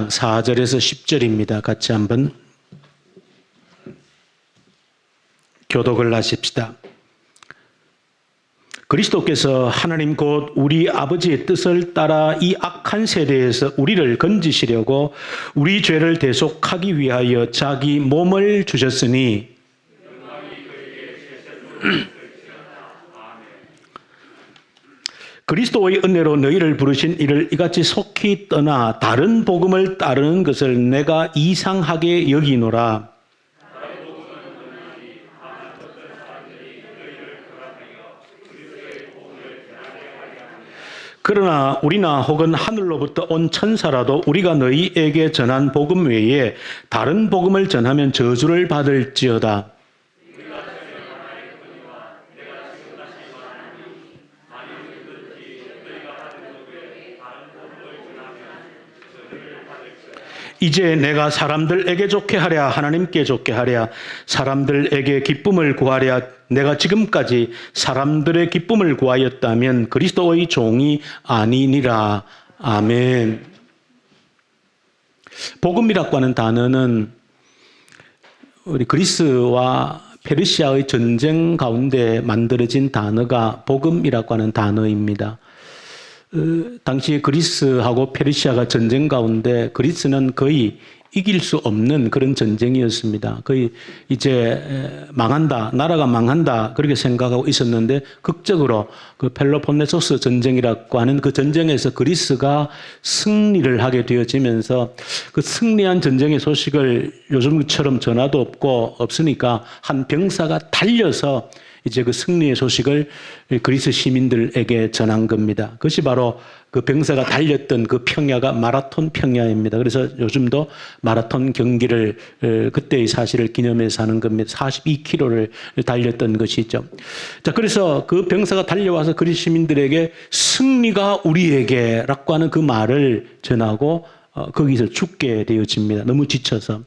1장 4절에서 10절입니다. 같이 한번 교독을 하십시다. 그리스도께서 하나님 곧 우리 아버지의 뜻을 따라 이 악한 세대에서 우리를 건지시려고 우리 죄를 대속하기 위하여 자기 몸을 주셨으니 그리스도의 은혜로 너희를 부르신 이를 이같이 속히 떠나 다른 복음을 따르는 것을 내가 이상하게 여기노라. 그러나 우리나 혹은 하늘로부터 온 천사라도 우리가 너희에게 전한 복음 외에 다른 복음을 전하면 저주를 받을지어다. 이제 내가 사람들에게 좋게 하랴 하나님께 좋게 하랴 사람들에게 기쁨을 구하랴 내가 지금까지 사람들의 기쁨을 구하였다면 그리스도의 종이 아니니라. 아멘. 복음이라고 하는 단어는 우리 그리스와 페르시아의 전쟁 가운데 만들어진 단어가 복음이라고 하는 단어입니다. 당시 그리스하고 페르시아가 전쟁 가운데 그리스는 거의 이길 수 없는 그런 전쟁이었습니다. 거의 이제 망한다, 나라가 망한다 그렇게 생각하고 있었는데 극적으로 그 펠로폰네소스 전쟁이라고 하는 그 전쟁에서 그리스가 승리를 하게 되어지면서 그 승리한 전쟁의 소식을 요즘처럼 전화도 없으니까 한 병사가 달려서 이제 그 승리의 소식을 그리스 시민들에게 전한 겁니다. 그것이 바로 그 병사가 달렸던 그 평야가 마라톤 평야입니다. 그래서 요즘도 마라톤 경기를 그때의 사실을 기념해서 하는 겁니다. 42km를 달렸던 것이죠. 자, 그래서 그 병사가 달려와서 그리스 시민들에게 승리가 우리에게라고 하는 그 말을 전하고 거기서 죽게 되어집니다. 너무 지쳐서.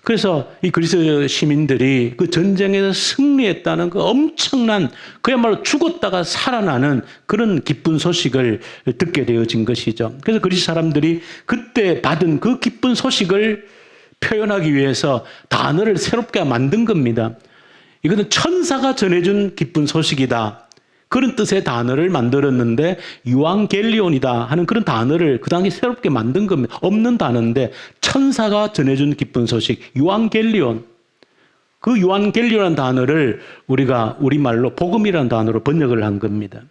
그래서 이 그리스 시민들이 그 전쟁에서 승리했다는 그 엄청난 그야말로 죽었다가 살아나는 그런 기쁜 소식을 듣게 되어진 것이죠. 그래서 그리스 사람들이 그때 받은 그 기쁜 소식을 표현하기 위해서 단어를 새롭게 만든 겁니다. 이거는 천사가 전해준 기쁜 소식이다. 그런 뜻의 단어를 만들었는데 유앙겔리온이다 하는 그런 단어를 그 당시 새롭게 만든 겁니다. 없는 단어인데 천사가 전해준 기쁜 소식 유앙겔리온. 그 유앙겔리온이라는 단어를 우리가 우리말로 복음이라는 단어로 번역을 한 겁니다.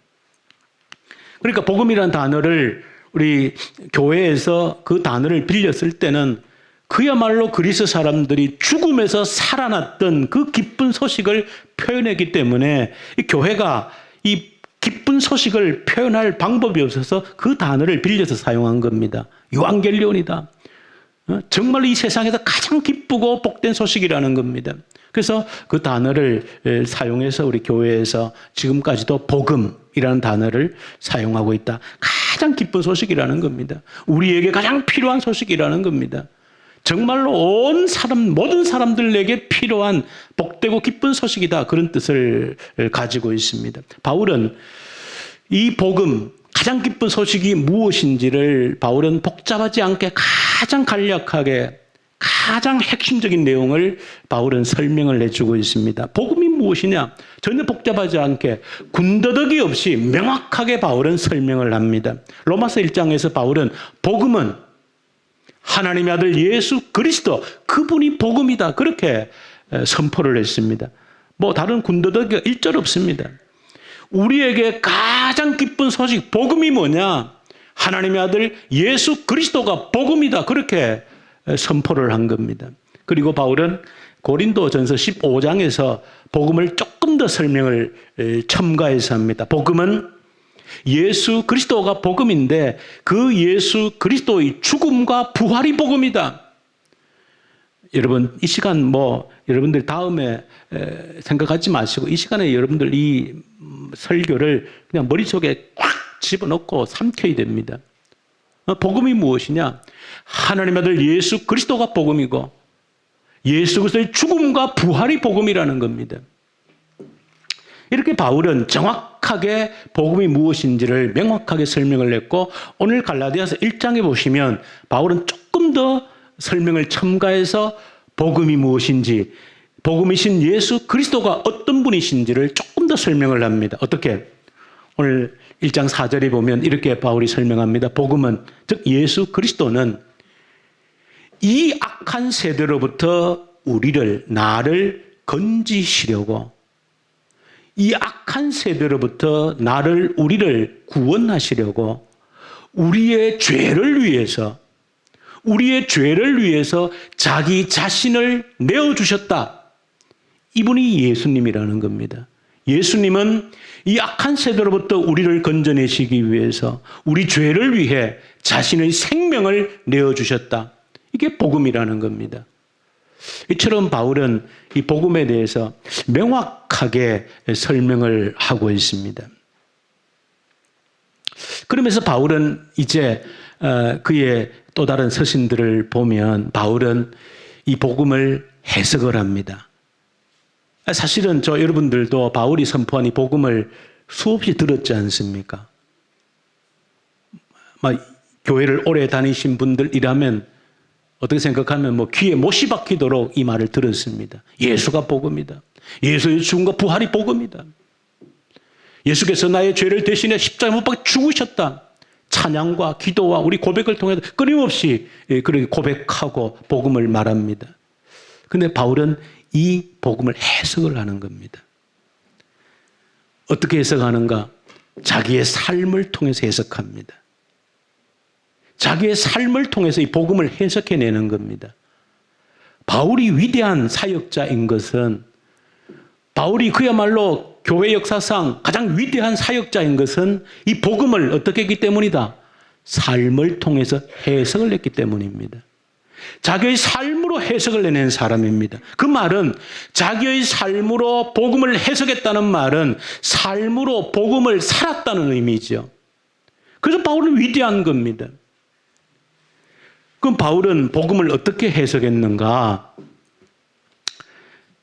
그러니까 복음이라는 단어를 우리 교회에서 그 단어를 빌렸을 때는 그야말로 그리스 사람들이 죽음에서 살아났던 그 기쁜 소식을 표현했기 때문에 이 교회가 이 기쁜 소식을 표현할 방법이 없어서 그 단어를 빌려서 사용한 겁니다. 유앙겔리온이다. 정말 이 세상에서 가장 기쁘고 복된 소식이라는 겁니다. 그래서 그 단어를 사용해서 우리 교회에서 지금까지도 복음이라는 단어를 사용하고 있다. 가장 기쁜 소식이라는 겁니다. 우리에게 가장 필요한 소식이라는 겁니다. 정말로 모든 사람들에게 필요한 복되고 기쁜 소식이다. 그런 뜻을 가지고 있습니다. 바울은 이 복음, 가장 기쁜 소식이 무엇인지를 바울은 복잡하지 않게 가장 간략하게 가장 핵심적인 내용을 바울은 설명을 해주고 있습니다. 복음이 무엇이냐? 전혀 복잡하지 않게 군더더기 없이 명확하게 바울은 설명을 합니다. 로마서 1장에서 바울은 복음은 하나님의 아들 예수 그리스도 그분이 복음이다. 그렇게 선포를 했습니다. 뭐 다른 군더더기가 일절 없습니다. 우리에게 가장 기쁜 소식 복음이 뭐냐? 하나님의 아들 예수 그리스도가 복음이다. 그렇게 선포를 한 겁니다. 그리고 바울은 고린도전서 15장에서 복음을 조금 더 설명을 첨가해서 합니다. 복음은 예수 그리스도가 복음인데 그 예수 그리스도의 죽음과 부활이 복음이다. 여러분 이 시간 여러분들 다음에 생각하지 마시고 이 시간에 여러분들 이 설교를 그냥 머릿속에 꽉 집어넣고 삼켜야 됩니다. 복음이 무엇이냐? 하나님의 아들 예수 그리스도가 복음이고 예수 그리스도의 죽음과 부활이 복음이라는 겁니다. 이렇게 바울은 정확하게 복음이 무엇인지를 명확하게 설명을 했고, 오늘 갈라디아서 1장에 보시면 바울은 조금 더 설명을 첨가해서 복음이 무엇인지, 복음이신 예수 그리스도가 어떤 분이신지를 조금 더 설명을 합니다. 어떻게? 오늘 1장 4절에 보면 이렇게 바울이 설명합니다. 복음은, 즉 예수 그리스도는 이 악한 세대로부터 나를 건지시려고, 이 악한 세대로부터 우리를 구원하시려고 우리의 죄를 위해서 자기 자신을 내어주셨다. 이분이 예수님이라는 겁니다. 예수님은 이 악한 세대로부터 우리를 건져내시기 위해서 우리 죄를 위해 자신의 생명을 내어주셨다. 이게 복음이라는 겁니다. 이처럼 바울은 이 복음에 대해서 명확하게 설명을 하고 있습니다. 그러면서 바울은 이제 그의 또 다른 서신들을 보면 바울은 이 복음을 해석을 합니다. 사실은 여러분들도 바울이 선포한 이 복음을 수없이 들었지 않습니까? 교회를 오래 다니신 분들이라면 어떻게 생각하면 귀에 못이 박히도록 이 말을 들었습니다. 예수가 복음이다. 예수의 죽음과 부활이 복음이다. 예수께서 나의 죄를 대신해 십자가에 못 박혀 죽으셨다. 찬양과 기도와 우리 고백을 통해서 끊임없이 그렇게 고백하고 복음을 말합니다. 그런데 바울은 이 복음을 해석을 하는 겁니다. 어떻게 해석하는가? 자기의 삶을 통해서 해석합니다. 자기의 삶을 통해서 이 복음을 해석해내는 겁니다. 바울이 위대한 사역자인 것은, 바울이 그야말로 교회 역사상 가장 위대한 사역자인 것은 이 복음을 어떻게 했기 때문이다? 삶을 통해서 해석을 했기 때문입니다. 자기의 삶으로 해석을 내는 사람입니다. 그 말은 자기의 삶으로 복음을 해석했다는 말은 삶으로 복음을 살았다는 의미죠. 그래서 바울은 위대한 겁니다. 그럼 바울은 복음을 어떻게 해석했는가?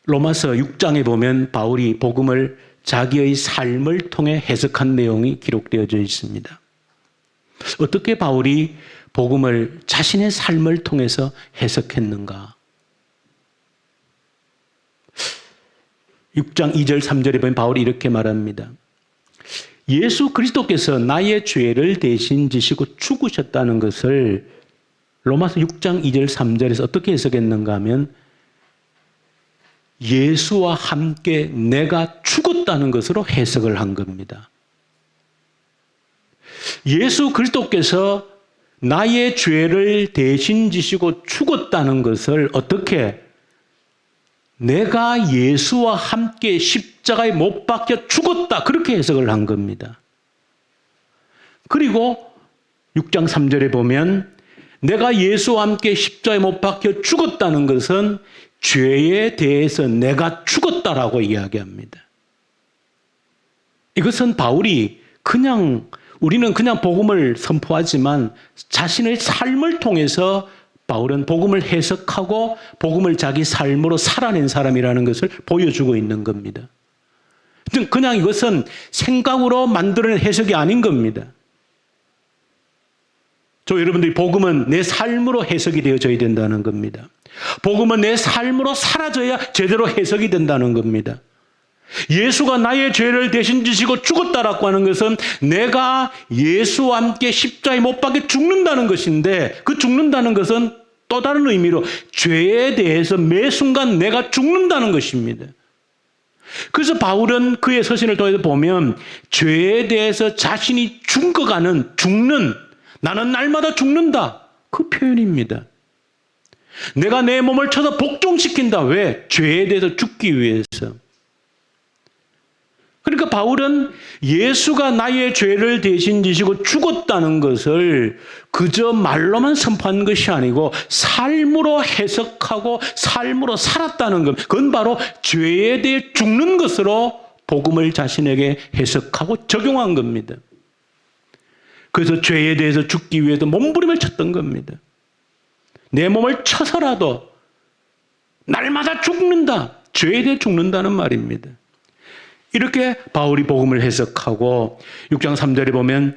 로마서 6장에 보면 바울이 복음을 자기의 삶을 통해 해석한 내용이 기록되어져 있습니다. 어떻게 바울이 복음을 자신의 삶을 통해서 해석했는가? 6장 2절 3절에 보면 바울이 이렇게 말합니다. 예수 그리스도께서 나의 죄를 대신 지시고 죽으셨다는 것을 로마서 6장 2절 3절에서 어떻게 해석했는가 하면 예수와 함께 내가 죽었다는 것으로 해석을 한 겁니다. 예수 그리스도께서 나의 죄를 대신 지시고 죽었다는 것을 어떻게? 내가 예수와 함께 십자가에 못 박혀 죽었다. 그렇게 해석을 한 겁니다. 그리고 6장 3절에 보면 내가 예수와 함께 십자가에 못 박혀 죽었다는 것은 죄에 대해서 내가 죽었다라고 이야기합니다. 이것은 바울이 우리는 그냥 복음을 선포하지만 자신의 삶을 통해서 바울은 복음을 해석하고 복음을 자기 삶으로 살아낸 사람이라는 것을 보여주고 있는 겁니다. 그냥 이것은 생각으로 만들어낸 해석이 아닌 겁니다. 여러분들이 복음은 내 삶으로 해석이 되어져야 된다는 겁니다. 복음은 내 삶으로 사라져야 제대로 해석이 된다는 겁니다. 예수가 나의 죄를 대신 지시고 죽었다라고 하는 것은 내가 예수와 함께 십자가에 못 박혀 죽는다는 것인데, 그 죽는다는 것은 또 다른 의미로 죄에 대해서 매 순간 내가 죽는다는 것입니다. 그래서 바울은 그의 서신을 통해서 보면 죄에 대해서 자신이 죽는, 나는 날마다 죽는다, 그 표현입니다. 내가 내 몸을 쳐서 복종시킨다. 왜? 죄에 대해서 죽기 위해서. 그러니까 바울은 예수가 나의 죄를 대신 지시고 죽었다는 것을 그저 말로만 선포한 것이 아니고 삶으로 해석하고 삶으로 살았다는 것. 그건 바로 죄에 대해 죽는 것으로 복음을 자신에게 해석하고 적용한 겁니다. 그래서 죄에 대해서 죽기 위해서 몸부림을 쳤던 겁니다. 내 몸을 쳐서라도 날마다 죽는다. 죄에 대해 죽는다는 말입니다. 이렇게 바울이 복음을 해석하고 6장 3절에 보면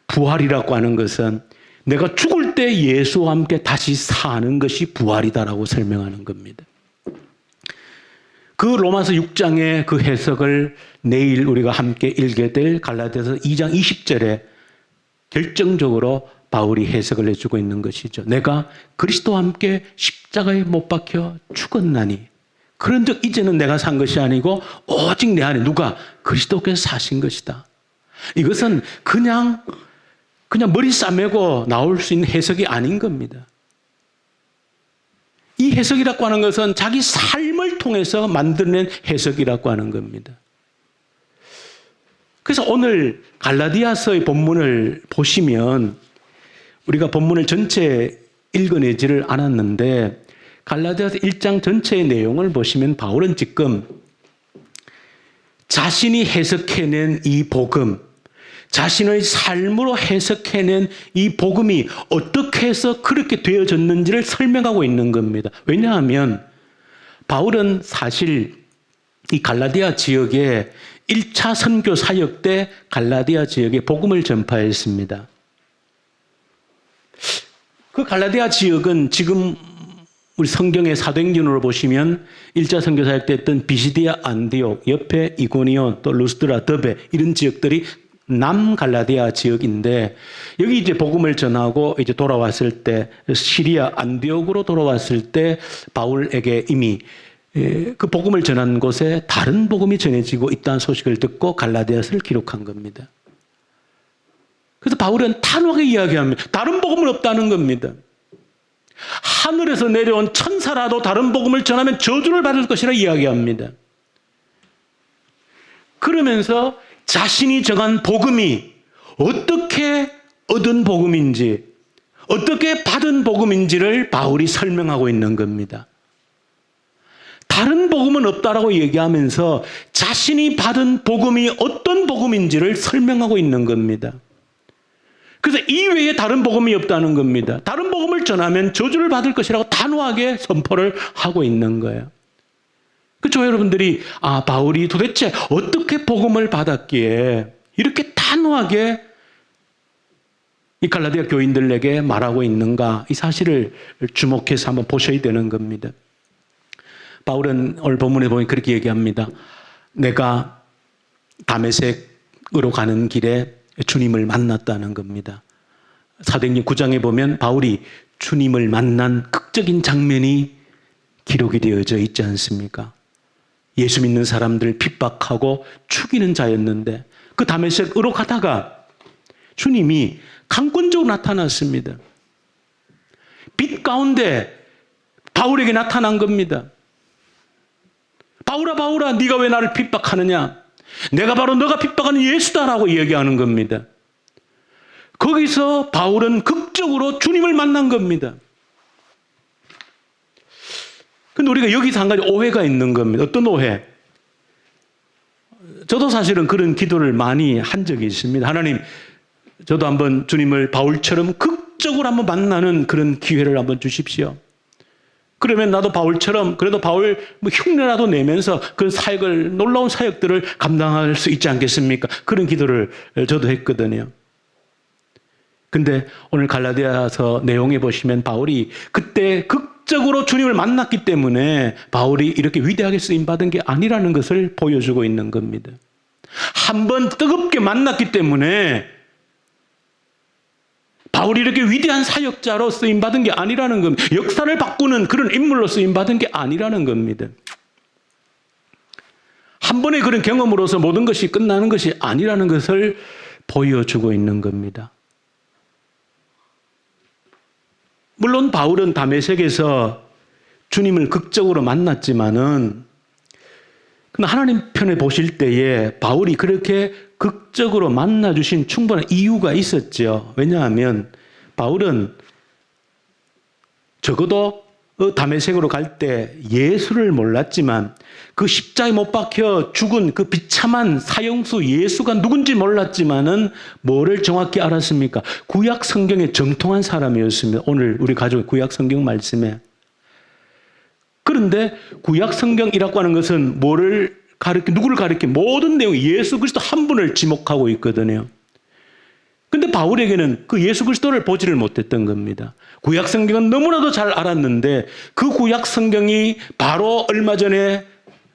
부활이라고 하는 것은 내가 죽을 때 예수와 함께 다시 사는 것이 부활이다라고 설명하는 겁니다. 그 로마서 6장의 그 해석을 내일 우리가 함께 읽게 될 갈라디아서 2장 20절에 결정적으로 바울이 해석을 해주고 있는 것이죠. 내가 그리스도와 함께 십자가에 못 박혀 죽었나니 그런즉 이제는 내가 산 것이 아니고 오직 내 안에 누가? 그리스도께서 사신 것이다. 이것은 그냥 머리 싸매고 나올 수 있는 해석이 아닌 겁니다. 이 해석이라고 하는 것은 자기 삶을 통해서 만들어낸 해석이라고 하는 겁니다. 그래서 오늘 갈라디아서의 본문을 보시면 우리가 본문을 전체 읽어내지를 않았는데 갈라디아서 1장 전체의 내용을 보시면 바울은 지금 자신이 해석해낸 이 복음, 자신의 삶으로 해석해낸 이 복음이 어떻게 해서 그렇게 되어졌는지를 설명하고 있는 겁니다. 왜냐하면 바울은 사실 이 갈라디아 지역에 1차 선교 사역 때 갈라디아 지역에 복음을 전파했습니다. 그 갈라디아 지역은 지금 우리 성경의 사도행전으로 보시면 1차 선교 사역 때 했던 비시디아 안디옥, 옆에 이고니온, 또 루스드라, 더베 이런 지역들이 남갈라디아 지역인데 여기 이제 복음을 전하고 이제 돌아왔을 때 시리아 안디옥으로 돌아왔을 때 바울에게 이미 그 복음을 전한 곳에 다른 복음이 전해지고 있다는 소식을 듣고 갈라디아서를 기록한 겁니다. 그래서 바울은 단호하게 이야기합니다. 다른 복음은 없다는 겁니다. 하늘에서 내려온 천사라도 다른 복음을 전하면 저주를 받을 것이라 이야기합니다. 그러면서 자신이 정한 복음이 어떻게 얻은 복음인지, 어떻게 받은 복음인지를 바울이 설명하고 있는 겁니다. 다른 복음은 없다라고 얘기하면서 자신이 받은 복음이 어떤 복음인지를 설명하고 있는 겁니다. 그래서 이외에 다른 복음이 없다는 겁니다. 다른 복음을 전하면 저주를 받을 것이라고 단호하게 선포를 하고 있는 거예요. 그렇죠, 여러분들이 바울이 도대체 어떻게 복음을 받았기에 이렇게 단호하게 이 갈라디아 교인들에게 말하고 있는가, 이 사실을 주목해서 한번 보셔야 되는 겁니다. 바울은 오늘 본문에 보면 그렇게 얘기합니다. 내가 다메섹으로 가는 길에 주님을 만났다는 겁니다. 사도행전 9장에 보면 바울이 주님을 만난 극적인 장면이 기록이 되어져 있지 않습니까? 예수 믿는 사람들 핍박하고 죽이는 자였는데 그 다메섹으로 가다가 주님이 강권적으로 나타났습니다. 빛 가운데 바울에게 나타난 겁니다. 바울아 바울아 네가 왜 나를 핍박하느냐? 내가 바로 너가 핍박하는 예수다라고 이야기하는 겁니다. 거기서 바울은 극적으로 주님을 만난 겁니다. 근데 우리가 여기서 한 가지 오해가 있는 겁니다. 어떤 오해? 저도 사실은 그런 기도를 많이 한 적이 있습니다. 하나님, 저도 한번 주님을 바울처럼 극적으로 한번 만나는 그런 기회를 한번 주십시오. 그러면 나도 바울처럼 그래도 바울 흉내라도 내면서 그런 사역을, 놀라운 사역들을 감당할 수 있지 않겠습니까? 그런 기도를 저도 했거든요. 근데 오늘 갈라디아서 내용에 보시면 바울이 그때 극적으로 주님을 만났기 때문에 바울이 이렇게 위대하게 쓰임받은 게 아니라는 것을 보여주고 있는 겁니다. 한번 뜨겁게 만났기 때문에 바울이 이렇게 위대한 사역자로 쓰임받은 게 아니라는 겁니다. 역사를 바꾸는 그런 인물로 쓰임받은 게 아니라는 겁니다. 한 번의 그런 경험으로서 모든 것이 끝나는 것이 아니라는 것을 보여주고 있는 겁니다. 물론 바울은 다메섹에서 주님을 극적으로 만났지만은 하나님 편에 보실 때에 바울이 그렇게 극적으로 만나주신 충분한 이유가 있었죠. 왜냐하면 바울은 적어도 다메섹으로 갈 때 예수를 몰랐지만 그 십자가에 못 박혀 죽은 그 비참한 사형수 예수가 누군지 몰랐지만은 뭐를 정확히 알았습니까? 구약 성경에 정통한 사람이었습니다. 오늘 우리 가족 구약 성경 말씀에. 그런데 구약 성경이라고 하는 것은 뭐를 누구를 가리켜? 모든 내용이 예수 그리스도 한 분을 지목하고 있거든요. 근데 바울에게는 그 예수 그리스도를 보지를 못했던 겁니다. 구약 성경은 너무나도 잘 알았는데 그 구약 성경이 바로 얼마 전에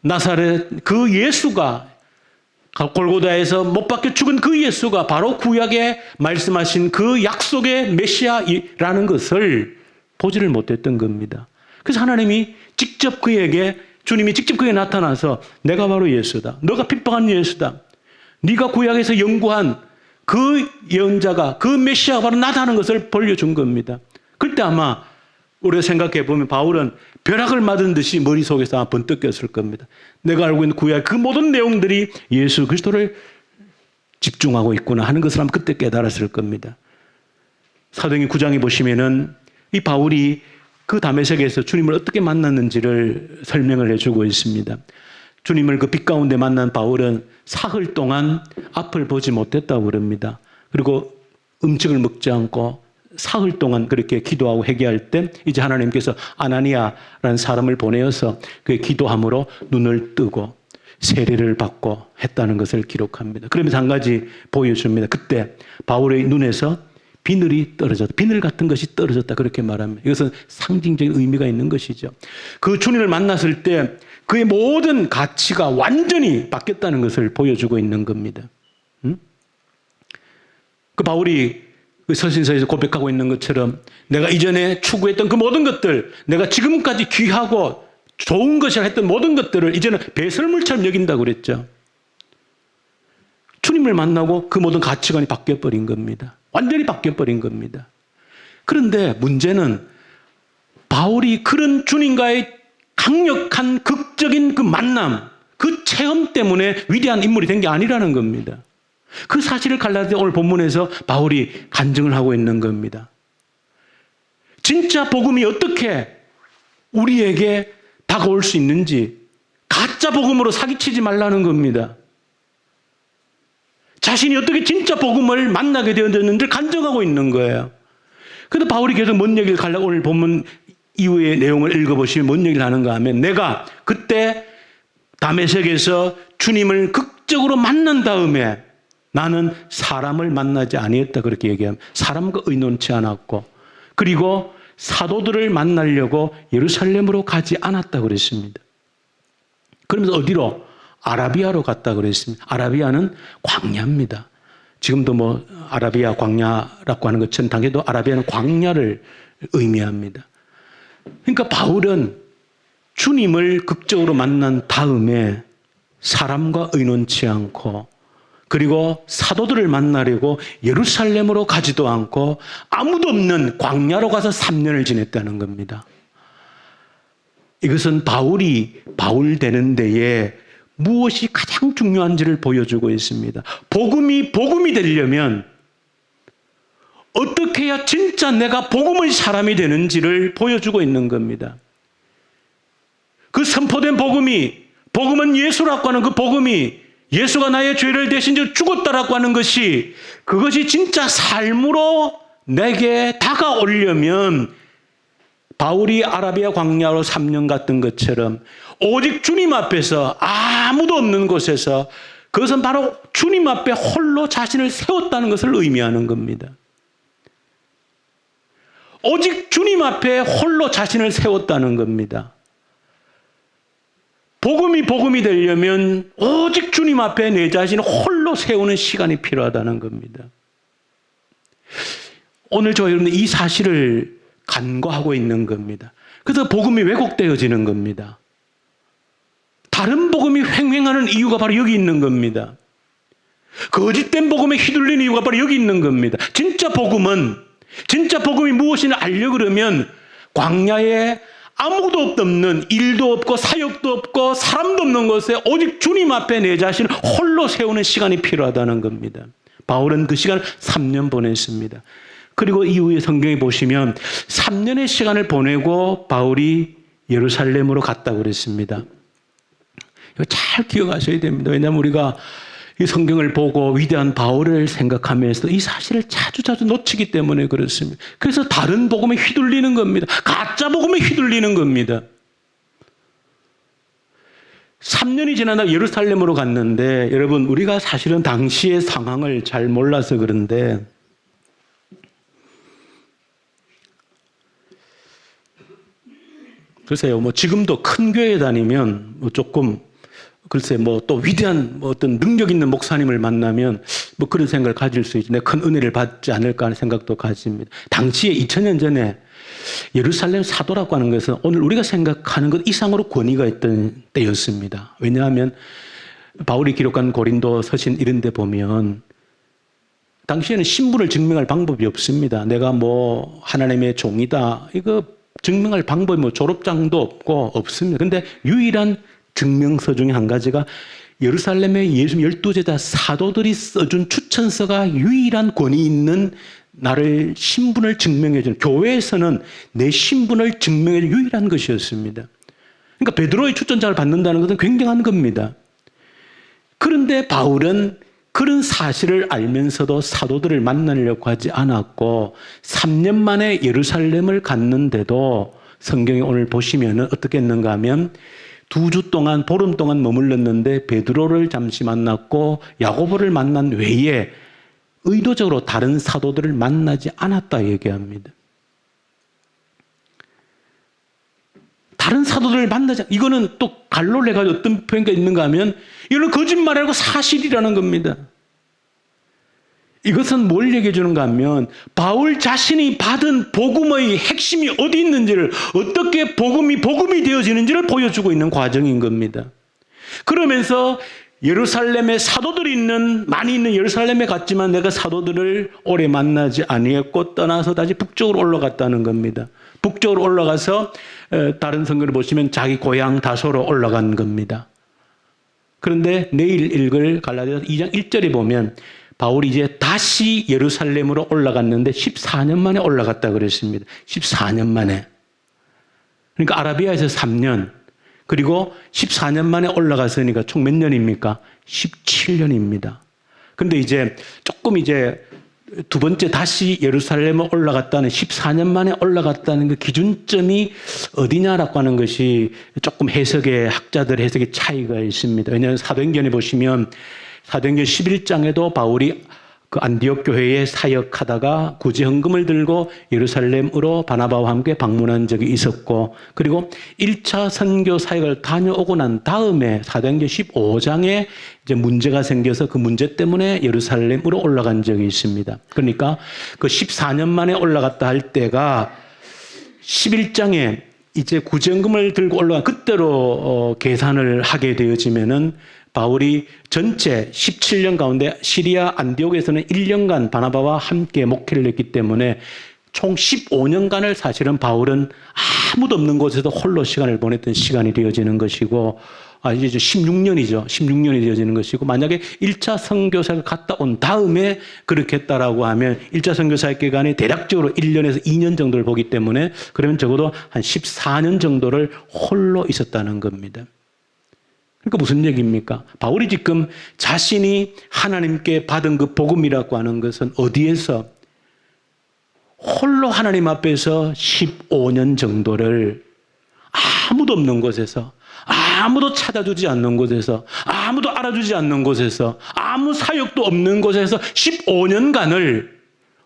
나사렛 그 예수가 골고다에서 못 박혀 죽은 그 예수가 바로 구약에 말씀하신 그 약속의 메시아라는 것을 보지를 못했던 겁니다. 그래서 하나님이 직접 주님이 직접 그에게 나타나서 내가 바로 예수다. 너가 핍박한 예수다. 네가 구약에서 연구한 그 예언자가 그 메시아가 바로 나타나는 것을 보여준 겁니다. 그때 아마 우리가 생각해 보면 바울은 벼락을 맞은 듯이 머릿속에서 아마 번뜩 꼈을 겁니다. 내가 알고 있는 구약 그 모든 내용들이 예수 그리스도를 집중하고 있구나 하는 것을 아마 그때 깨달았을 겁니다. 사도행전 9장에 보시면은 이 바울이 그 다메섹에서 주님을 어떻게 만났는지를 설명을 해주고 있습니다. 주님을 그 빛 가운데 만난 바울은 사흘 동안 앞을 보지 못했다고 그럽니다. 그리고 음식을 먹지 않고 사흘 동안 그렇게 기도하고 회개할 때 이제 하나님께서 아나니아라는 사람을 보내어서 그의 기도함으로 눈을 뜨고 세례를 받고 했다는 것을 기록합니다. 그러면서 한 가지 보여줍니다. 그때 바울의 눈에서 비늘이 떨어졌다. 비늘 같은 것이 떨어졌다. 그렇게 말합니다. 이것은 상징적인 의미가 있는 것이죠. 그 주님을 만났을 때 그의 모든 가치가 완전히 바뀌었다는 것을 보여주고 있는 겁니다. 그 바울이 그 서신서에서 고백하고 있는 것처럼 내가 이전에 추구했던 그 모든 것들, 내가 지금까지 귀하고 좋은 것이라 했던 모든 것들을 이제는 배설물처럼 여긴다고 그랬죠. 주님을 만나고 그 모든 가치관이 바뀌어버린 겁니다. 완전히 바뀌어버린 겁니다. 그런데 문제는 바울이 그런 주님과의 강력한 극적인 그 만남, 그 체험 때문에 위대한 인물이 된 게 아니라는 겁니다. 그 사실을 갈라디아 오늘 본문에서 바울이 간증을 하고 있는 겁니다. 진짜 복음이 어떻게 우리에게 다가올 수 있는지 가짜 복음으로 사기치지 말라는 겁니다. 자신이 어떻게 진짜 복음을 만나게 되었는지를 간증하고 있는 거예요. 그래서 바울이 계속 뭔 얘기를 오늘 본문 이후의 내용을 읽어보시면 뭔 얘기를 하는가 하면 내가 그때 다메섹에서 주님을 극적으로 만난 다음에 나는 사람을 만나지 아니했다 그렇게 얘기합니다. 사람과 의논치 않았고 그리고 사도들을 만나려고 예루살렘으로 가지 않았다 그랬습니다. 그러면서 어디로? 아라비아로 갔다 그랬습니다. 아라비아는 광야입니다. 지금도 뭐 아라비아 광야라고 하는 것처럼 당연히도 아라비아는 광야를 의미합니다. 그러니까 바울은 주님을 극적으로 만난 다음에 사람과 의논치 않고 그리고 사도들을 만나려고 예루살렘으로 가지도 않고 아무도 없는 광야로 가서 3년을 지냈다는 겁니다. 이것은 바울이 바울 되는 데에 무엇이 가장 중요한지를 보여주고 있습니다. 복음이 되려면 어떻게 해야 진짜 내가 복음의 사람이 되는지를 보여주고 있는 겁니다. 그 선포된 복음은 예수라고 하는 그 복음이 예수가 나의 죄를 대신 죽었다라고 하는 것이 그것이 진짜 삶으로 내게 다가오려면 바울이 아라비아 광야로 3년 갔던 것처럼 오직 주님 앞에서 아무도 없는 곳에서 그것은 바로 주님 앞에 홀로 자신을 세웠다는 것을 의미하는 겁니다. 오직 주님 앞에 홀로 자신을 세웠다는 겁니다. 복음이 되려면 오직 주님 앞에 내 자신을 홀로 세우는 시간이 필요하다는 겁니다. 오늘 저 여러분들 이 사실을 간과하고 있는 겁니다. 그래서 복음이 왜곡되어지는 겁니다. 다른 복음이 횡행하는 이유가 바로 여기 있는 겁니다. 거짓된 복음에 휘둘리는 이유가 바로 여기 있는 겁니다. 진짜 복음이 무엇인지 알려고 그러면 광야에 아무도 없는 일도 없고 사역도 없고 사람도 없는 곳에 오직 주님 앞에 내 자신을 홀로 세우는 시간이 필요하다는 겁니다. 바울은 그 시간을 3년 보냈습니다. 그리고 이후에 성경에 보시면 3년의 시간을 보내고 바울이 예루살렘으로 갔다고 그랬습니다. 이거 잘 기억하셔야 됩니다. 왜냐하면 우리가 이 성경을 보고 위대한 바울을 생각하면서 이 사실을 자주 놓치기 때문에 그렇습니다. 그래서 다른 복음에 휘둘리는 겁니다. 가짜 복음에 휘둘리는 겁니다. 3년이 지나다 예루살렘으로 갔는데 여러분 우리가 사실은 당시의 상황을 잘 몰라서 그런데 글쎄요, 뭐 지금도 큰 교회 다니면 뭐 조금 글쎄 뭐 또 위대한 뭐 어떤 능력 있는 목사님을 만나면 뭐 그런 생각을 가질 수 있죠. 내가 큰 은혜를 받지 않을까 하는 생각도 가집니다. 당시에 2000년 전에 예루살렘 사도라고 하는 것은 오늘 우리가 생각하는 것 이상으로 권위가 있던 때였습니다. 왜냐하면 바울이 기록한 고린도 서신 이런 데 보면 당시에는 신분을 증명할 방법이 없습니다. 내가 뭐 하나님의 종이다. 이거 증명할 방법이 뭐 졸업장도 없습니다. 근데 유일한 증명서 중에 한 가지가 예루살렘의 예수 12제자 사도들이 써준 추천서가 유일한 권위 있는 나를 신분을 증명해주는, 교회에서는 내 신분을 증명해주는 유일한 것이었습니다. 그러니까 베드로의 추천장을 받는다는 것은 굉장한 겁니다. 그런데 바울은 그런 사실을 알면서도 사도들을 만나려고 하지 않았고 3년 만에 예루살렘을 갔는데도 성경에 오늘 보시면 어떻게 했는가 하면 2주 동안 보름 동안 머물렀는데 베드로를 잠시 만났고 야고보를 만난 외에 의도적으로 다른 사도들을 만나지 않았다 얘기합니다. 다른 사도들을 만나지, 이거는 또 갈로를 해가지고 어떤 표현가 있는가 하면 이거는 거짓말하고 사실이라는 겁니다. 이것은 뭘 얘기해 주는가 하면 바울 자신이 받은 복음의 핵심이 어디 있는지를, 어떻게 복음이 되어지는지를 보여주고 있는 과정인 겁니다. 그러면서 예루살렘에 사도들이 많이 있는 예루살렘에 갔지만 내가 사도들을 오래 만나지 아니했고 떠나서 다시 북쪽으로 올라갔다는 겁니다. 북쪽으로 올라가서 다른 성경을 보시면 자기 고향 다소로 올라간 겁니다. 그런데 내일 읽을 갈라디아서 2장 1절에 보면 바울이 이제 다시 예루살렘으로 올라갔는데 14년 만에 올라갔다 그랬습니다. 14년 만에. 그러니까 아라비아에서 3년, 그리고 14년 만에 올라갔으니까 총 몇 년입니까? 17년입니다. 근데 이제 조금 두 번째 다시 예루살렘에 올라갔다는 14년 만에 올라갔다는 그 기준점이 어디냐라고 하는 것이 조금 학자들의 해석에 차이가 있습니다. 왜냐하면 사도행전에 보시면 사도행전 11장에도 바울이 그 안디옥 교회에 사역하다가 구제 헌금을 들고 예루살렘으로 바나바와 함께 방문한 적이 있었고, 그리고 1차 선교 사역을 다녀오고 난 다음에 사도행전 15장에 이제 문제가 생겨서 그 문제 때문에 예루살렘으로 올라간 적이 있습니다. 그러니까 그 14년 만에 올라갔다 할 때가 11장에 이제 구제 헌금을 들고 올라간 그때로 계산을 하게 되어지면은 바울이 전체 17년 가운데 시리아 안디옥에서는 1년간 바나바와 함께 목회를 했기 때문에 총 15년간을 사실은 바울은 아무도 없는 곳에서 홀로 시간을 보냈던 시간이 되어지는 것이고, 이제 16년이죠. 16년이 되어지는 것이고, 만약에 1차 선교사를 갔다 온 다음에 그렇게 했다라고 하면 1차 선교사의 기간이 대략적으로 1년에서 2년 정도를 보기 때문에 그러면 적어도 한 14년 정도를 홀로 있었다는 겁니다. 그러니까 무슨 얘기입니까? 바울이 지금 자신이 하나님께 받은 그 복음이라고 하는 것은 어디에서 홀로 하나님 앞에서 15년 정도를 아무도 없는 곳에서, 아무도 찾아주지 않는 곳에서, 아무도 알아주지 않는 곳에서, 아무 사역도 없는 곳에서 15년간을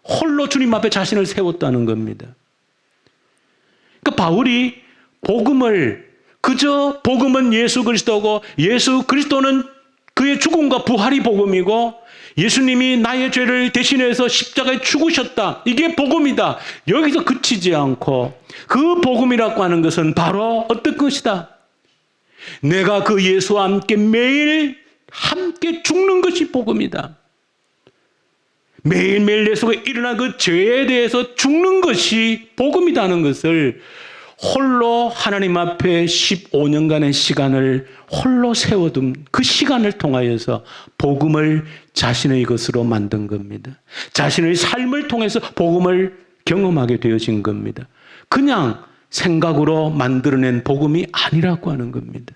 홀로 주님 앞에 자신을 세웠다는 겁니다. 그러니까 바울이 그저 복음은 예수 그리스도고 예수 그리스도는 그의 죽음과 부활이 복음이고 예수님이 나의 죄를 대신해서 십자가에 죽으셨다. 이게 복음이다. 여기서 그치지 않고 그 복음이라고 하는 것은 바로 어떤 것이다? 내가 그 예수와 함께 매일 함께 죽는 것이 복음이다. 매일매일 내 속에 일어난 그 죄에 대해서 죽는 것이 복음이라는 것을 홀로 하나님 앞에 15년간의 시간을 홀로 세워둔 그 시간을 통하여서 복음을 자신의 것으로 만든 겁니다. 자신의 삶을 통해서 복음을 경험하게 되어진 겁니다. 그냥 생각으로 만들어낸 복음이 아니라고 하는 겁니다.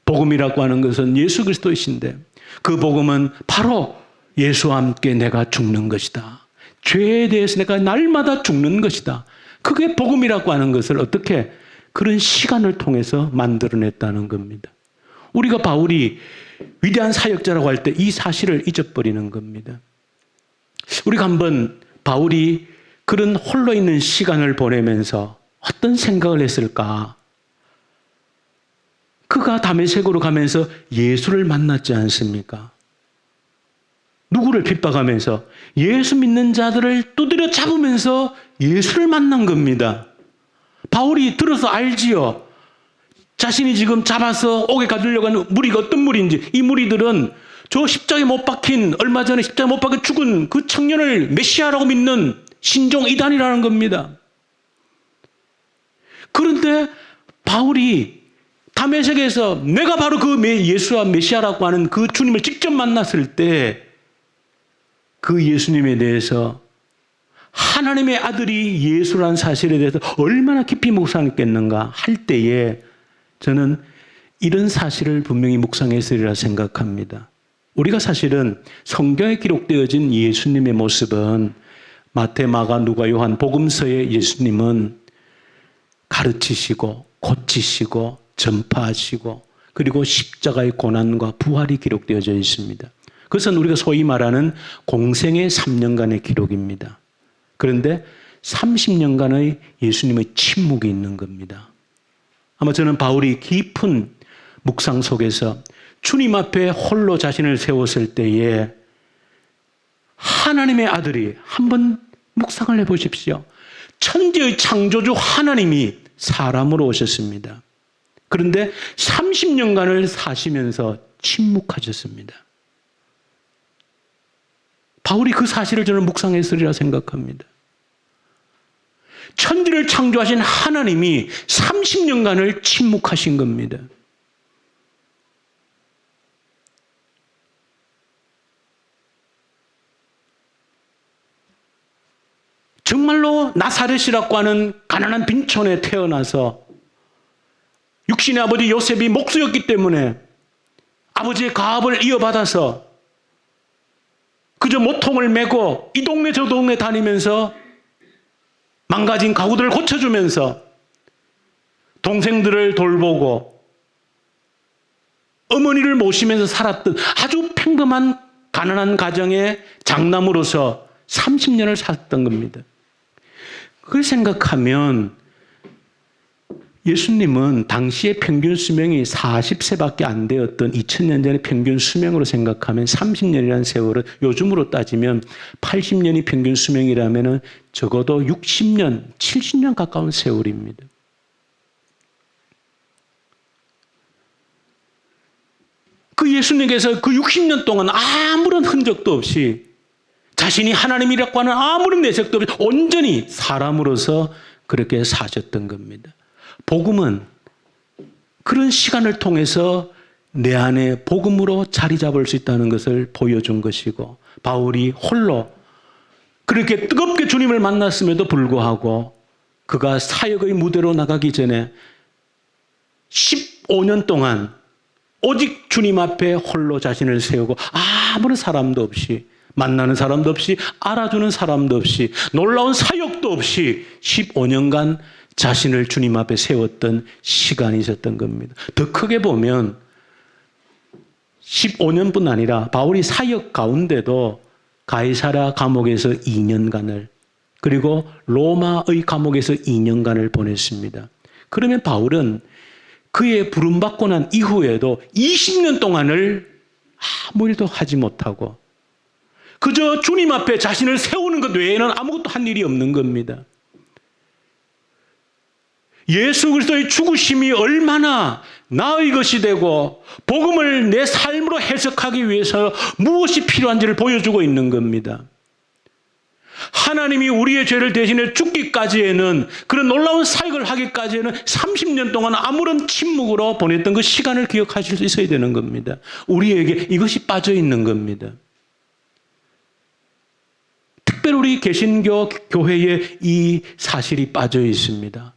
복음이라고 하는 것은 예수 그리스도이신데 그 복음은 바로 예수와 함께 내가 죽는 것이다. 죄에 대해서 내가 날마다 죽는 것이다. 그게 복음이라고 하는 것을 어떻게 그런 시간을 통해서 만들어냈다는 겁니다. 우리가 바울이 위대한 사역자라고 할 때 이 사실을 잊어버리는 겁니다. 우리가 한번 바울이 그런 홀로 있는 시간을 보내면서 어떤 생각을 했을까? 그가 다메섹으로 가면서 예수를 만났지 않습니까? 누구를 핍박하면서 예수 믿는 자들을 두드려 잡으면서 예수를 만난 겁니다. 바울이 들어서 알지요. 자신이 지금 잡아서 옥에 가두려고 하는 무리가 어떤 무리인지. 이 무리들은 저 십자가에 못 박힌, 얼마 전에 십자가에 못 박혀 죽은 그 청년을 메시아라고 믿는 신종 이단이라는 겁니다. 그런데 바울이 다메섹에서 내가 바로 그 예수와 메시아라고 하는 그 주님을 직접 만났을 때 그 예수님에 대해서 하나님의 아들이 예수라는 사실에 대해서 얼마나 깊이 묵상했겠는가 할 때에 저는 이런 사실을 분명히 묵상했으리라 생각합니다. 우리가 사실은 성경에 기록되어진 예수님의 모습은 마태, 마가, 누가, 요한, 복음서의 예수님은 가르치시고 고치시고 전파하시고 그리고 십자가의 고난과 부활이 기록되어져 있습니다. 그것은 우리가 소위 말하는 공생의 3년간의 기록입니다. 그런데 30년간의 예수님의 침묵이 있는 겁니다. 아마 저는 바울이 깊은 묵상 속에서 주님 앞에 홀로 자신을 세웠을 때에 하나님의 아들이 한번 묵상을 해보십시오. 천지의 창조주 하나님이 사람으로 오셨습니다. 그런데 30년간을 사시면서 침묵하셨습니다. 바울이 그 사실을 저는 묵상했으리라 생각합니다. 천지를 창조하신 하나님이 30년간을 침묵하신 겁니다. 정말로 나사렛이라고 하는 가난한 빈촌에 태어나서 육신의 아버지 요셉이 목수였기 때문에 아버지의 가업을 이어받아서 그저 모통을 메고 이 동네 저 동네 다니면서 망가진 가구들을 고쳐주면서 동생들을 돌보고 어머니를 모시면서 살았던 아주 평범한 가난한 가정의 장남으로서 30년을 살았던 겁니다. 그걸 생각하면 예수님은 당시의 평균 수명이 40세밖에 안 되었던 2000년 전의 평균 수명으로 생각하면 30년이라는 세월은 요즘으로 따지면 80년이 평균 수명이라면 적어도 60년, 70년 가까운 세월입니다. 그 예수님께서 그 60년 동안 아무런 흔적도 없이 자신이 하나님이라고 하는 아무런 내색도 없이 온전히 사람으로서 그렇게 사셨던 겁니다. 복음은 그런 시간을 통해서 내 안에 복음으로 자리 잡을 수 있다는 것을 보여준 것이고 바울이 홀로 그렇게 뜨겁게 주님을 만났음에도 불구하고 그가 사역의 무대로 나가기 전에 15년 동안 오직 주님 앞에 홀로 자신을 세우고 아무런 사람도 없이 만나는 사람도 없이 알아주는 사람도 없이 놀라운 사역도 없이 15년간 자신을 주님 앞에 세웠던 시간이 있었던 겁니다. 더 크게 보면 15년뿐 아니라 바울이 사역 가운데도 가이사랴 감옥에서 2년간을 그리고 로마의 감옥에서 2년간을 보냈습니다. 그러면 바울은 그의 부름받고 난 이후에도 20년 동안을 아무 일도 하지 못하고 그저 주님 앞에 자신을 세우는 것 외에는 아무것도 한 일이 없는 겁니다. 예수 그리스도의 죽으심이 얼마나 나의 것이 되고 복음을 내 삶으로 해석하기 위해서 무엇이 필요한지를 보여주고 있는 겁니다. 하나님이 우리의 죄를 대신해 죽기까지에는 그런 놀라운 사역을 하기까지에는 30년 동안 아무런 침묵으로 보냈던 그 시간을 기억하실 수 있어야 되는 겁니다. 우리에게 이것이 빠져 있는 겁니다. 특별히 우리 개신교 교회에 이 사실이 빠져 있습니다.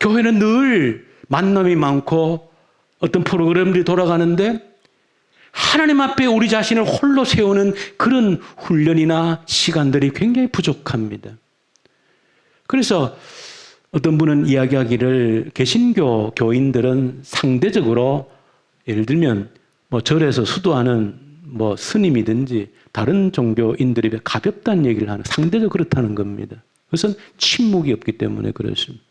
교회는 늘 만남이 많고 어떤 프로그램들이 돌아가는데 하나님 앞에 우리 자신을 홀로 세우는 그런 훈련이나 시간들이 굉장히 부족합니다. 그래서 어떤 분은 이야기하기를 개신교 교인들은 상대적으로 예를 들면 뭐 절에서 수도하는 뭐 스님이든지 다른 종교인들에 비해 가볍다는 얘기를 하는, 상대적으로 그렇다는 겁니다. 그것은 침묵이 없기 때문에 그렇습니다.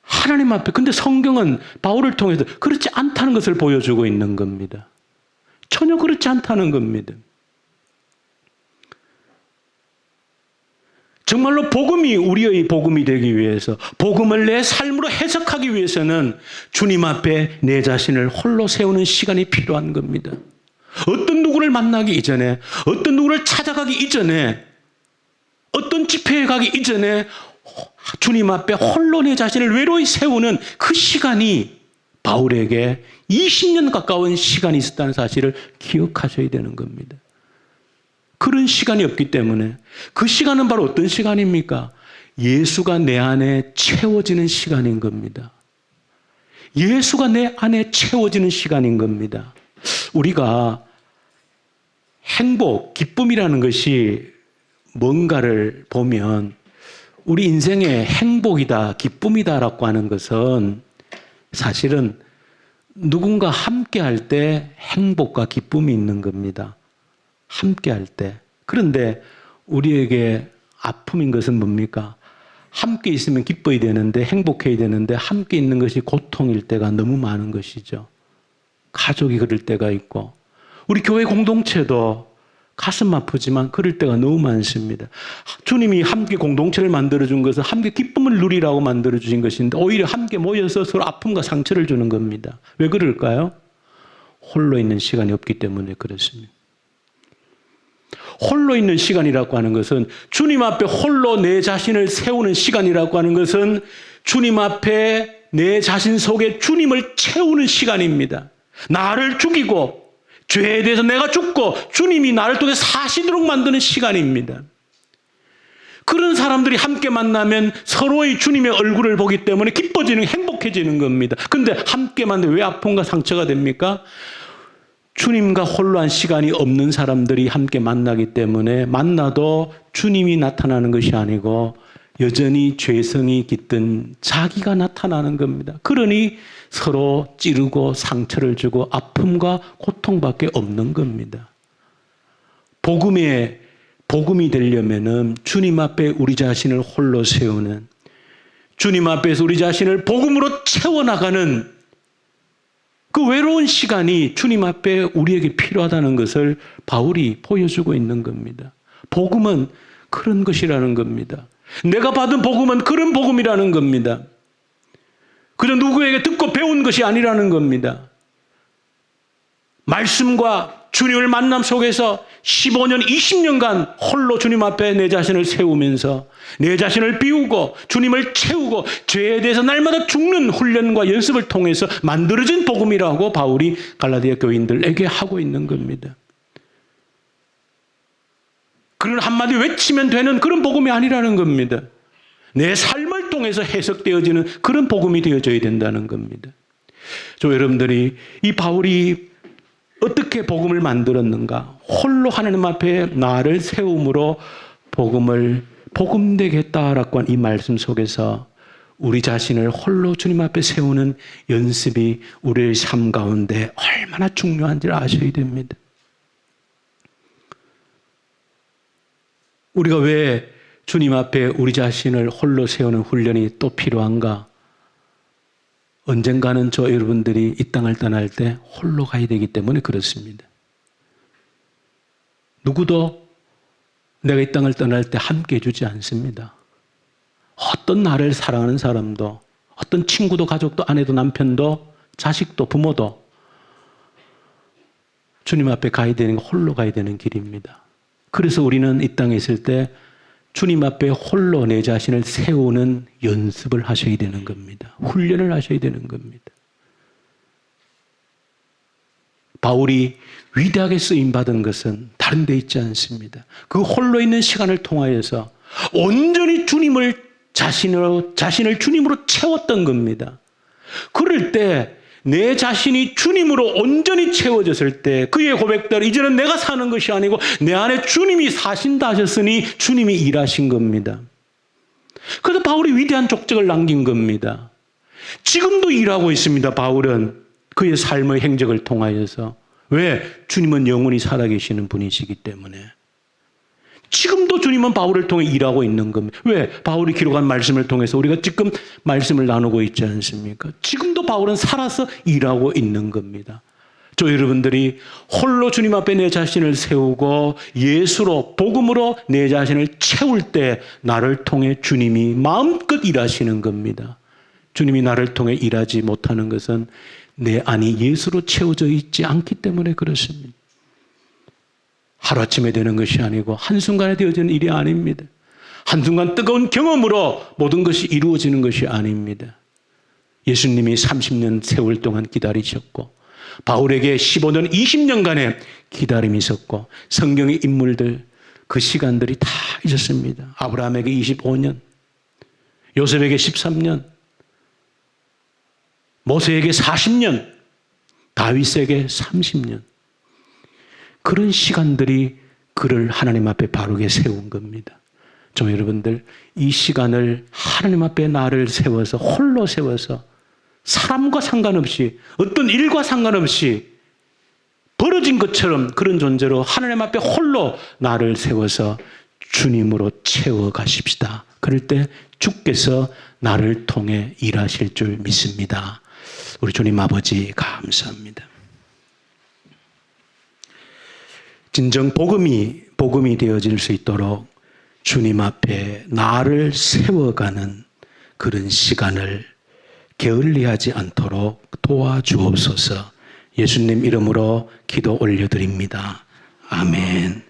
하나님 앞에, 근데 성경은 바울을 통해서 그렇지 않다는 것을 보여주고 있는 겁니다. 전혀 그렇지 않다는 겁니다. 정말로 복음이 우리의 복음이 되기 위해서, 복음을 내 삶으로 해석하기 위해서는 주님 앞에 내 자신을 홀로 세우는 시간이 필요한 겁니다. 어떤 누구를 만나기 이전에, 어떤 누구를 찾아가기 이전에, 어떤 집회에 가기 이전에 주님 앞에 홀로 내 자신을 외로이 세우는 그 시간이 바울에게 20년 가까운 시간이 있었다는 사실을 기억하셔야 되는 겁니다. 그런 시간이 없기 때문에, 그 시간은 바로 어떤 시간입니까? 예수가 내 안에 채워지는 시간인 겁니다. 예수가 내 안에 채워지는 시간인 겁니다. 우리가 행복, 기쁨이라는 것이 뭔가를 보면 우리 인생의 행복이다, 기쁨이다라고 하는 것은 사실은 누군가 함께 할 때 행복과 기쁨이 있는 겁니다. 함께 할 때. 그런데 우리에게 아픔인 것은 뭡니까? 함께 있으면 기뻐야 되는데, 행복해야 되는데 함께 있는 것이 고통일 때가 너무 많은 것이죠. 가족이 그럴 때가 있고, 우리 교회 공동체도 가슴 아프지만 그럴 때가 너무 많습니다. 주님이 함께 공동체를 만들어준 것은 함께 기쁨을 누리라고 만들어주신 것인데, 오히려 함께 모여서 서로 아픔과 상처를 주는 겁니다. 왜 그럴까요? 홀로 있는 시간이 없기 때문에 그렇습니다. 홀로 있는 시간이라고 하는 것은, 주님 앞에 홀로 내 자신을 세우는 시간이라고 하는 것은 주님 앞에 내 자신 속에 주님을 채우는 시간입니다. 나를 죽이고 죄에 대해서 내가 죽고 주님이 나를 통해 사시도록 만드는 시간입니다. 그런 사람들이 함께 만나면 서로의 주님의 얼굴을 보기 때문에 기뻐지는, 행복해지는 겁니다. 근데 함께 만나면 왜 아픔과 상처가 됩니까? 주님과 홀로 한 시간이 없는 사람들이 함께 만나기 때문에, 만나도 주님이 나타나는 것이 아니고 여전히 죄성이 깃든 자기가 나타나는 겁니다. 그러니 서로 찌르고 상처를 주고 아픔과 고통밖에 없는 겁니다. 복음이 되려면은 주님 앞에 우리 자신을 홀로 세우는, 주님 앞에서 우리 자신을 복음으로 채워나가는 그 외로운 시간이 주님 앞에 우리에게 필요하다는 것을 바울이 보여주고 있는 겁니다. 복음은 그런 것이라는 겁니다. 내가 받은 복음은 그런 복음이라는 겁니다. 그저 누구에게 듣고 배운 것이 아니라는 겁니다. 말씀과 주님을 만남 속에서 15년, 20년간 홀로 주님 앞에 내 자신을 세우면서 내 자신을 비우고 주님을 채우고 죄에 대해서 날마다 죽는 훈련과 연습을 통해서 만들어진 복음이라고 바울이 갈라디아 교인들에게 하고 있는 겁니다. 그런 한마디 외치면 되는 그런 복음이 아니라는 겁니다. 내 삶을 통해서 해석되어지는 그런 복음이 되어져야 된다는 겁니다. 여러분들이 이 바울이 어떻게 복음을 만들었는가? 홀로 하나님 앞에 나를 세움으로 복음되게 했다라고 한 이 말씀 속에서 우리 자신을 홀로 주님 앞에 세우는 연습이 우리의 삶 가운데 얼마나 중요한지를 아셔야 됩니다. 우리가 왜 주님 앞에 우리 자신을 홀로 세우는 훈련이 또 필요한가? 언젠가는 여러분들이 이 땅을 떠날 때 홀로 가야 되기 때문에 그렇습니다. 누구도 내가 이 땅을 떠날 때 함께 해주지 않습니다. 어떤 나를 사랑하는 사람도, 어떤 친구도, 가족도, 아내도, 남편도, 자식도, 부모도 주님 앞에 가야 되는 거 홀로 가야 되는 길입니다. 그래서 우리는 이 땅에 있을 때 주님 앞에 홀로 내 자신을 세우는 연습을 하셔야 되는 겁니다. 훈련을 하셔야 되는 겁니다. 바울이 위대하게 쓰임받은 것은 다른 데 있지 않습니다. 그 홀로 있는 시간을 통하여서 온전히 자신을 주님으로 채웠던 겁니다. 그럴 때 내 자신이 주님으로 온전히 채워졌을 때 그의 고백대로 이제는 내가 사는 것이 아니고 내 안에 주님이 사신다 하셨으니 주님이 일하신 겁니다. 그래서 바울이 위대한 족적을 남긴 겁니다. 지금도 일하고 있습니다. 바울은 그의 삶의 행적을 통하여서. 왜? 주님은 영원히 살아계시는 분이시기 때문에. 지금도 주님은 바울을 통해 일하고 있는 겁니다. 왜? 바울이 기록한 말씀을 통해서 우리가 지금 말씀을 나누고 있지 않습니까? 지금도 바울은 살아서 일하고 있는 겁니다. 저 여러분들이 홀로 주님 앞에 내 자신을 세우고 예수로 복음으로 내 자신을 채울 때 나를 통해 주님이 마음껏 일하시는 겁니다. 주님이 나를 통해 일하지 못하는 것은 내 안이 예수로 채워져 있지 않기 때문에 그렇습니다. 하루아침에 되는 것이 아니고 한순간에 되어지는 일이 아닙니다. 한순간 뜨거운 경험으로 모든 것이 이루어지는 것이 아닙니다. 예수님이 30년 세월 동안 기다리셨고 바울에게 15년, 20년간의 기다림이 있었고 성경의 인물들 그 시간들이 다 있었습니다. 아브라함에게 25년, 요셉에게 13년, 모세에게 40년, 다윗에게 30년. 그런 시간들이 그를 하나님 앞에 바르게 세운 겁니다. 저 여러분들 이 시간을 하나님 앞에 나를 세워서 홀로 세워서 사람과 상관없이 어떤 일과 상관없이 벌어진 것처럼 그런 존재로 하나님 앞에 홀로 나를 세워서 주님으로 채워가십시다. 그럴 때 주께서 나를 통해 일하실 줄 믿습니다. 우리 주님 아버지 감사합니다. 진정 복음이 되어질 수 있도록 주님 앞에 나를 세워가는 그런 시간을 게을리하지 않도록 도와주옵소서. 예수님 이름으로 기도 올려드립니다. 아멘.